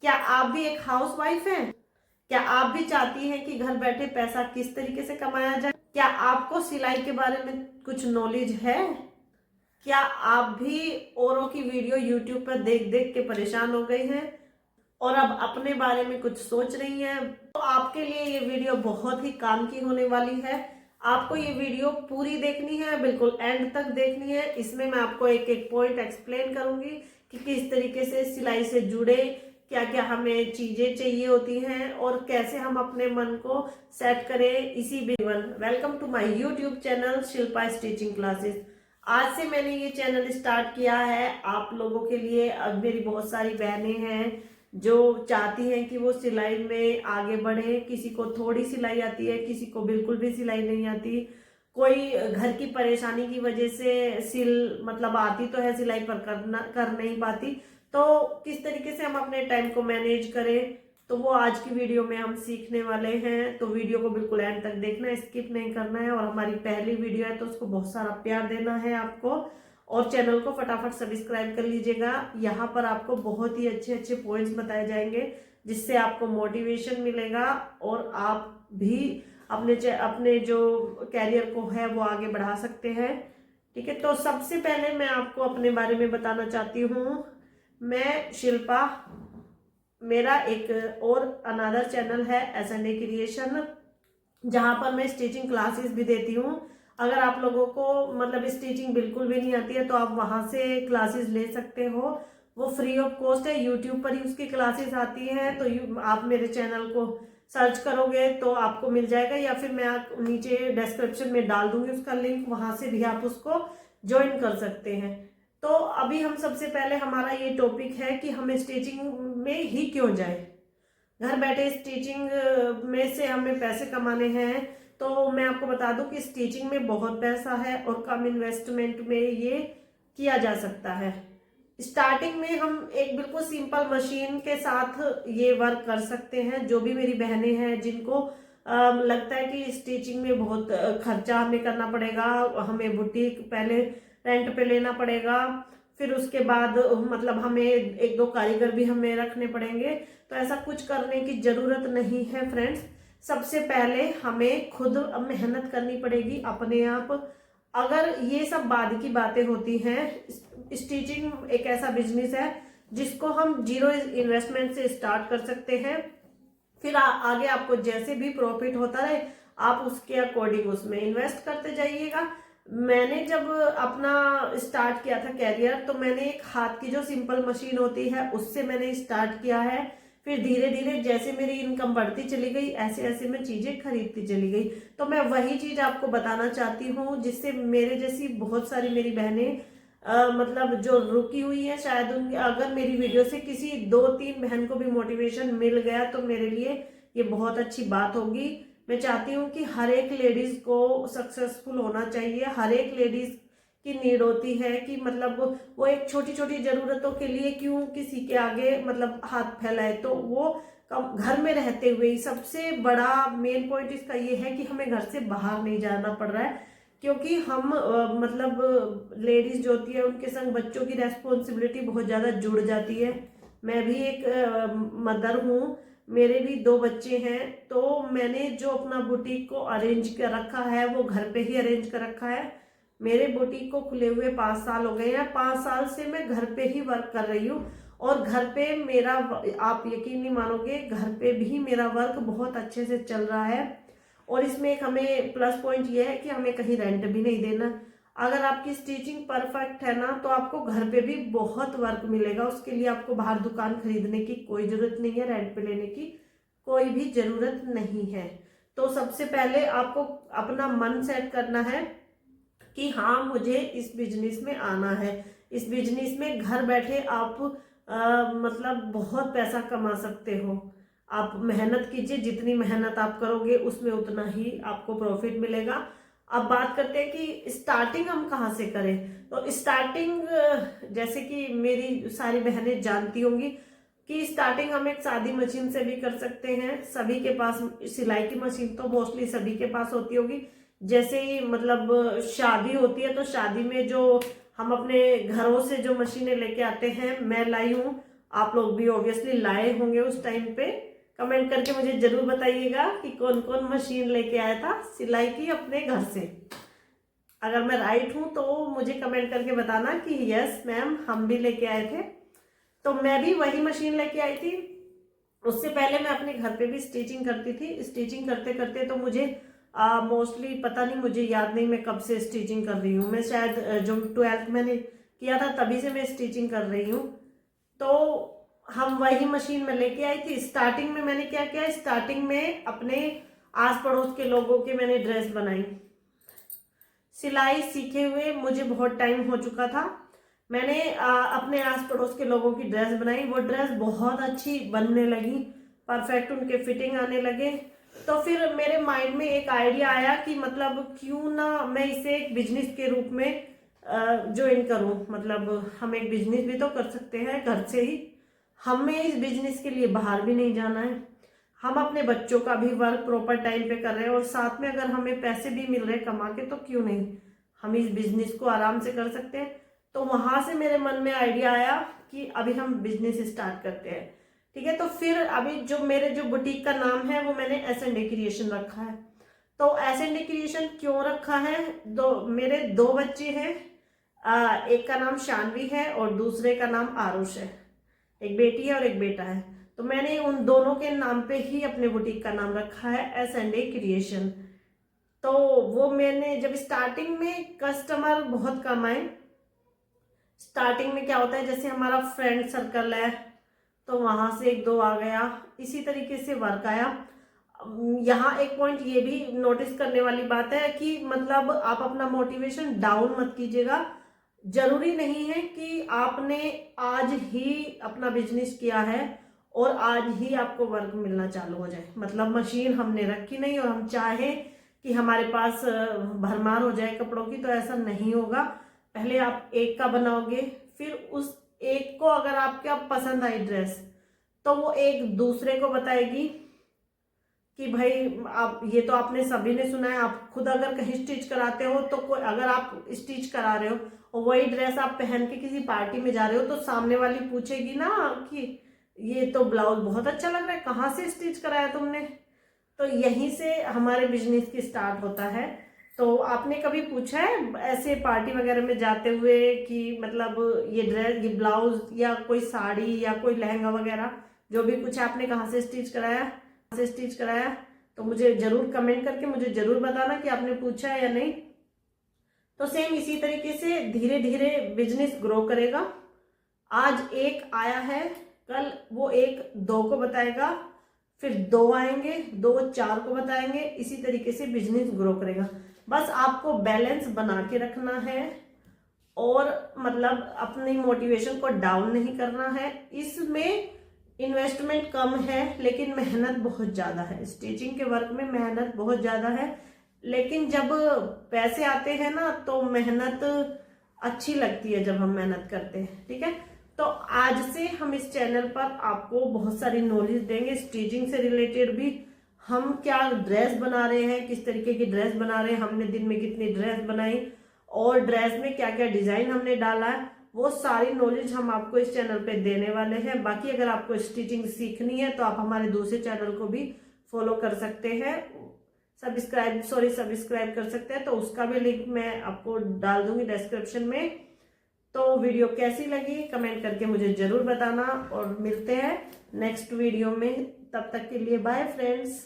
क्या आप भी एक हाउसवाइफ हैं? क्या आप भी चाहती हैं कि घर बैठे पैसा किस तरीके से कमाया जाए? क्या आपको सिलाई के बारे में कुछ नॉलेज है? क्या आप भी औरों की वीडियो यूट्यूब पर देख देख के परेशान हो गए हैं और अब अपने बारे में कुछ सोच रही हैं? तो आपके लिए ये वीडियो बहुत ही काम की होने वाली है। आपको ये वीडियो पूरी देखनी है, बिल्कुल एंड तक देखनी है। इसमें मैं आपको एक एक पॉइंट एक्सप्लेन करूंगी कि किस तरीके से सिलाई से जुड़े क्या क्या हमें चीजें चाहिए होती हैं और कैसे हम अपने मन को सेट करें। इसी welcome to my YouTube channel Shilpa stitching classes. आज से मैंने ये चैनल स्टार्ट किया है आप लोगों के लिए। अब मेरी बहुत सारी बहनें हैं जो चाहती हैं कि वो सिलाई में आगे बढ़े। किसी को थोड़ी सिलाई आती है, किसी को बिल्कुल भी सिलाई नहीं आती। कोई घर की परेशानी की वजह से मतलब आती तो है सिलाई पर कर नहीं पाती। तो किस तरीके से हम अपने टाइम को मैनेज करें, तो वो आज की वीडियो में हम सीखने वाले हैं। तो वीडियो को बिल्कुल एंड तक देखना है, स्किप नहीं करना है। और हमारी पहली वीडियो है तो उसको बहुत सारा प्यार देना है आपको, और चैनल को फटाफट सब्सक्राइब कर लीजिएगा। यहाँ पर आपको बहुत ही अच्छे अच्छे पॉइंट्स बताए जाएंगे जिससे आपको मोटिवेशन मिलेगा और आप भी अपने जो कैरियर को है वो आगे बढ़ा सकते हैं। ठीक है, तो सबसे पहले मैं आपको अपने बारे में बताना चाहती हूँ। मैं शिल्पा, मेरा एक और अनदर चैनल है S&A क्रिएशन, जहां पर मैं स्टिचिंग क्लासेस भी देती हूँ। अगर आप लोगों को मतलब स्टिचिंग बिल्कुल भी नहीं आती है तो आप वहां से क्लासेस ले सकते हो। वो फ्री ऑफ कॉस्ट है, यूट्यूब पर ही उसकी क्लासेस आती हैं। तो आप मेरे चैनल को सर्च करोगे तो आपको मिल जाएगा, या फिर मैं नीचे डिस्क्रिप्शन में डाल दूंगी उसका लिंक, वहां से भी आप उसको ज्वाइन कर सकते हैं। तो अभी हम सबसे पहले हमारा ये टॉपिक है कि हमें स्टिचिंग में ही क्यों जाए। घर बैठे स्टिचिंग में से हमें पैसे कमाने हैं। तो मैं आपको बता दूं कि स्टिचिंग में बहुत पैसा है और कम इन्वेस्टमेंट में ये किया जा सकता है। स्टार्टिंग में हम एक बिल्कुल सिंपल मशीन के साथ ये वर्क कर सकते हैं। जो भी मेरी बहनें हैं जिनको लगता है कि स्टिचिंग में बहुत खर्चा हमें करना पड़ेगा, हमें बुटीक पहले रेंट पे लेना पड़ेगा, फिर उसके बाद मतलब हमें एक दो कारीगर भी हमें रखने पड़ेंगे, तो ऐसा कुछ करने की जरूरत नहीं है फ्रेंड्स। सबसे पहले हमें खुद मेहनत करनी पड़ेगी अपने आप। अगर ये सब बाद की बातें होती हैं, स्टिचिंग एक ऐसा बिजनेस है जिसको हम जीरो इन्वेस्टमेंट से स्टार्ट कर सकते हैं। फिर आगे आपको जैसे भी प्रॉफिट होता रहे आप उसके अकॉर्डिंग उसमें इन्वेस्ट करते जाइएगा। मैंने जब अपना स्टार्ट किया था कैरियर, तो मैंने एक हाथ की जो सिंपल मशीन होती है उससे मैंने स्टार्ट किया है। फिर धीरे धीरे जैसे मेरी इनकम बढ़ती चली गई ऐसे ऐसे मैं चीजें खरीदती चली गई। तो मैं वही चीज आपको बताना चाहती हूँ जिससे मेरे जैसी बहुत सारी मेरी बहनें मतलब जो रुकी हुई है, शायद उनकी अगर मेरी वीडियो से किसी दो तीन बहन को भी मोटिवेशन मिल गया तो मेरे लिए ये बहुत अच्छी बात होगी। मैं चाहती हूँ कि हर एक लेडीज को सक्सेसफुल होना चाहिए। हर एक लेडीज की नीड होती है कि मतलब वो एक छोटी छोटी जरूरतों के लिए क्यों किसी के आगे मतलब हाथ फैलाए। तो वो घर में रहते हुए ही सबसे बड़ा मेन पॉइंट इसका ये है कि हमें घर से बाहर नहीं जाना पड़ रहा है, क्योंकि हम मतलब लेडीज जो होती है उनके संग बच्चों की रेस्पॉन्सिबिलिटी बहुत ज्यादा जुड़ जाती है। मैं भी एक मदर हूँ, मेरे भी दो बच्चे हैं। तो मैंने जो अपना बुटीक को अरेंज कर रखा है वो घर पे ही अरेंज कर रखा है। मेरे बुटीक को खुले हुए 5 साल हो गए हैं। 5 साल से मैं घर पे ही वर्क कर रही हूँ, और घर पे मेरा, आप यकीन नहीं मानोगे, घर पे भी मेरा वर्क बहुत अच्छे से चल रहा है। और इसमें एक हमें प्लस पॉइंट ये है कि हमें कहीं रेंट भी नहीं देना। अगर आपकी स्टिचिंग परफेक्ट है ना तो आपको घर पे भी बहुत वर्क मिलेगा। उसके लिए आपको बाहर दुकान खरीदने की कोई जरूरत नहीं है, रेंट पे लेने की कोई भी जरूरत नहीं है। तो सबसे पहले आपको अपना मन सेट करना है कि हाँ मुझे इस बिजनेस में आना है। इस बिजनेस में घर बैठे आप मतलब बहुत पैसा कमा सकते हो। आप मेहनत कीजिए, जितनी मेहनत आप करोगे उसमें उतना ही आपको प्रॉफिट मिलेगा। अब बात करते हैं कि स्टार्टिंग हम कहाँ से करें। तो स्टार्टिंग जैसे कि मेरी सारी बहनें जानती होंगी कि स्टार्टिंग हम एक सादी मशीन से भी कर सकते हैं। सभी के पास सिलाई की मशीन तो मोस्टली सभी के पास होती होगी। जैसे ही मतलब शादी होती है तो शादी में जो हम अपने घरों से जो मशीनें लेके आते हैं, मैं लाई हूँ आप लोग भी ऑब्वियसली लाए होंगे उस टाइम पे। कमेंट करके मुझे जरूर बताइएगा कि कौन कौन मशीन लेके आया था सिलाई की अपने घर से। अगर मैं राइट हूं तो मुझे कमेंट करके बताना कि यस मैम हम भी लेके आए थे। तो मैं भी वही मशीन लेके आई थी। उससे पहले मैं अपने घर पे भी स्टिचिंग करती थी। स्टिचिंग करते करते तो मुझे मोस्टली पता नहीं, मुझे याद नहीं मैं कब से स्टिचिंग कर रही हूँ। मैं शायद जो 12th मैंने किया था तभी से मैं स्टिचिंग कर रही हूँ। तो हम वही मशीन में लेके आई थी। स्टार्टिंग में मैंने क्या किया, स्टार्टिंग में अपने आस पड़ोस के लोगों के मैंने ड्रेस बनाई। सिलाई सीखे हुए मुझे बहुत टाइम हो चुका था। मैंने अपने आस पड़ोस के लोगों की ड्रेस बनाई। वो ड्रेस बहुत अच्छी बनने लगी, परफेक्ट उनके फिटिंग आने लगे। तो फिर मेरे माइंड में एक आइडिया आया कि मतलब क्यों ना मैं इसे एक बिजनेस के रूप में ज्वाइन करूं। मतलब हम एक बिजनेस भी तो कर सकते हैं घर से ही। हमें इस बिजनेस के लिए बाहर भी नहीं जाना है। हम अपने बच्चों का भी वर्क प्रॉपर टाइम पे कर रहे हैं और साथ में अगर हमें पैसे भी मिल रहे हैं कमा के, तो क्यों नहीं हम इस बिजनेस को आराम से कर सकते हैं। तो वहां से मेरे मन में आइडिया आया कि अभी हम बिजनेस स्टार्ट करते हैं। ठीक है, तो फिर अभी जो मेरे जो बुटीक का नाम है वो मैंने S&A क्रिएशन रखा है। तो S&A क्रिएशन क्यों रखा है, मेरे दो बच्चे हैं। एक का नाम शानवी है और दूसरे का नाम आरुष है। एक बेटी है और एक बेटा है। तो मैंने उन दोनों के नाम पे ही अपने बुटीक का नाम रखा है S&A क्रिएशन। तो वो मैंने जब स्टार्टिंग में कस्टमर बहुत कम आए। स्टार्टिंग में क्या होता है, जैसे हमारा फ्रेंड सर्कल है तो वहां से एक दो आ गया, इसी तरीके से वर्क आया। यहाँ एक पॉइंट ये भी नोटिस करने वाली बात है कि मतलब आप अपना मोटिवेशन डाउन मत कीजिएगा। जरूरी नहीं है कि आपने आज ही अपना बिजनेस किया है और आज ही आपको वर्क मिलना चालू हो जाए। मतलब मशीन हमने रखी नहीं और हम चाहें कि हमारे पास भरमार हो जाए कपड़ों की, तो ऐसा नहीं होगा। पहले आप एक का बनाओगे, फिर उस एक को अगर आपके पसंद आई ड्रेस तो वो एक दूसरे को बताएगी कि भाई आप, ये तो आपने सभी ने सुना है, आप खुद अगर कहीं स्टिच कराते हो तो कोई, अगर आप स्टिच करा रहे हो और वही ड्रेस आप पहन के किसी पार्टी में जा रहे हो तो सामने वाली पूछेगी ना कि ये तो ब्लाउज बहुत अच्छा लग रहा है, कहाँ से स्टिच कराया तुमने। तो यहीं से हमारे बिजनेस की स्टार्ट होता है। तो आपने कभी पूछा है ऐसे पार्टी वगैरह में जाते हुए कि मतलब ये ड्रेस, ये ब्लाउज या कोई साड़ी या कोई लहंगा वगैरह जो भी कुछ आपने कहाँ से स्टिच कराया? तो मुझे जरूर कमेंट करके मुझे जरूर बताना कि आपने पूछा है या नहीं। तो सेम इसी तरीके से धीरे धीरे बिजनेस ग्रो करेगा। आज एक आया है, कल वो एक दो को बताएगा, फिर दो आएंगे, दो चार को बताएंगे। इसी तरीके से बिजनेस ग्रो करेगा। बस आपको बैलेंस बना के रखना है और मतलब अपनी मोटिवेशन को डाउन नहीं करना है। इसमें इन्वेस्टमेंट कम है लेकिन मेहनत बहुत ज्यादा है। स्टिचिंग के वर्क में मेहनत बहुत ज्यादा है, लेकिन जब पैसे आते हैं ना तो मेहनत अच्छी लगती है जब हम मेहनत करते हैं। ठीक है, तो आज से हम इस चैनल पर आपको बहुत सारी नॉलेज देंगे स्टिचिंग से रिलेटेड भी। हम क्या ड्रेस बना रहे हैं, किस तरीके की ड्रेस बना रहे हैं, हमने दिन में कितनी ड्रेस बनाई और ड्रेस में क्या क्या डिजाइन हमने डाला है, वो सारी नॉलेज हम आपको इस चैनल पे देने वाले हैं। बाकी अगर आपको स्टिचिंग सीखनी है तो आप हमारे दूसरे चैनल को भी फॉलो कर सकते हैं, सब्सक्राइब कर सकते हैं। तो उसका भी लिंक मैं आपको डाल दूंगी डिस्क्रिप्शन में। तो वीडियो कैसी लगी कमेंट करके मुझे जरूर बताना और मिलते हैं नेक्स्ट वीडियो में। तब तक के लिए बाय फ्रेंड्स।